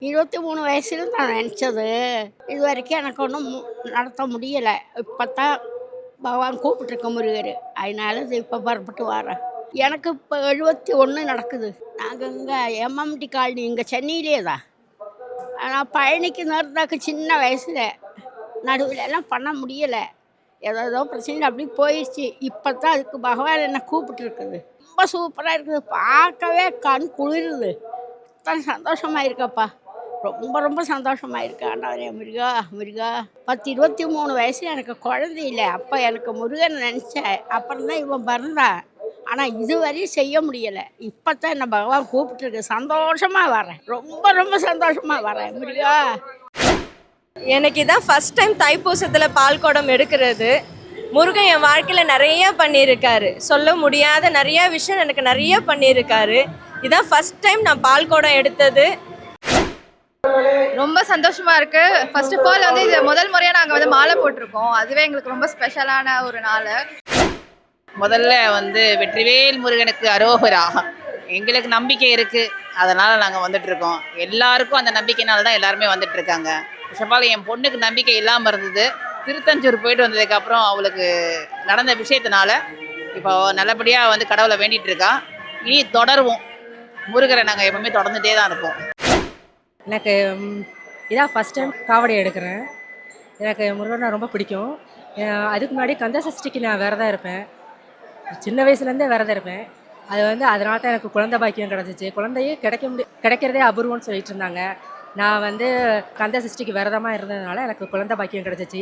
23 வயசுல நான் நினச்சது, இதுவரைக்கும் எனக்கு ஒண்ணும் நடத்த முடியல. இப்பத்தான் பகவான் கூப்பிட்டுருக்க முருகர். அதனால இது இப்ப புறப்பட்டு வரேன். எனக்கு இப்ப 71 நடக்குது. நாங்க இங்க எம்எம்டி காலனி இங்க சென்னையிலே தான். ஆனா பயணிக்கு நேரத்தாக்கு சின்ன வயசுல. நடுவுல எல்லாம் பண்ண முடியல. ஏதேதோ பிரச்சனை அப்படி போயிடுச்சு. இப்பத்தான் அதுக்கு பகவான் என்ன கூப்பிட்டுருக்குது. ரொம்ப சூப்பரா இருக்குது. பார்க்கவே கண் குளிருது. அத்தனை சந்தோஷமா இருக்கப்பா. ரொம்ப ரொம்ப சந்தோஷமா இருக்கு. ஆண்டவரே முருகா, முருகா. 10, 23 வயசுல எனக்கு குழந்தை இல்ல. அப்ப எனக்கு முருகன் நினச்சேன். அப்புறம் தான் இவன் பிறந்தான். ஆனா இதுவரையும் செய்ய முடியல. இப்பத்தான் என்ன பகவான் கூப்பிட்டுருக்கு. சந்தோஷமா வரேன். ரொம்ப ரொம்ப சந்தோஷமா வரேன். முருகா. எனக்கு இதான் ஃபர்ஸ்ட் டைம் தைப்பூசத்தில் பால் குடம் எடுக்கிறது. முருகன் என் வாழ்க்கையில் நிறைய பண்ணியிருக்காரு. சொல்ல முடியாத நிறைய விஷயம் எனக்கு நிறைய பண்ணியிருக்காரு. இதான் ஃபர்ஸ்ட் டைம் நான் பால் குடம் எடுத்தது. ரொம்ப சந்தோஷமா இருக்கு. ஃபர்ஸ்ட் ஆஃப் ஆல் வந்து இது முதல் முறையாக நாங்கள் வந்து மாலை போட்டிருக்கோம். அதுவே எங்களுக்கு ரொம்ப ஸ்பெஷலான ஒரு நாள். முதல்ல வந்து வெற்றிவேல் முருகனுக்கு அரோகரா. எங்களுக்கு நம்பிக்கை இருக்குது, அதனால் நாங்கள் வந்துட்டுருக்கோம். எல்லாருக்கும் அந்த நம்பிக்கையினால தான் எல்லாருமே வந்துட்டுருக்காங்க. விஷபால் என் பொண்ணுக்கு நம்பிக்கை இல்லாமல் இருந்தது. திருத்தஞ்சூர் போயிட்டு வந்ததுக்கப்புறம் அவளுக்கு நடந்த விஷயத்தினால இப்போ நல்லபடியாக வந்து கடவுளை வேண்டிகிட்டு இருக்கா. இனி தொடருவோம். முருகரை நாங்கள் எப்பவுமே தொடர்ந்துகிட்டே தான் இருப்போம். எனக்கு இதான் ஃபஸ்ட் டைம் காவடி எடுக்கிறேன். எனக்கு முருகனை ரொம்ப பிடிக்கும். அதுக்கு முன்னாடி கந்த சஷ்டிக்கு நான் விரதம் இருப்பேன். சின்ன வயசுலேருந்தே விரதம் இருப்பேன். அது வந்து அதனால தான் எனக்கு குழந்தை பாக்கியம் கிடச்சிச்சு. குழந்தையே கிடைக்கிறதே அபூர்வம்னு சொல்லிட்டு இருந்தாங்க. நான் வந்து கந்த சஷ்டிக்கு விரதமாக இருந்ததுனால எனக்கு குழந்தை பாக்கியம் கிடச்சிச்சு.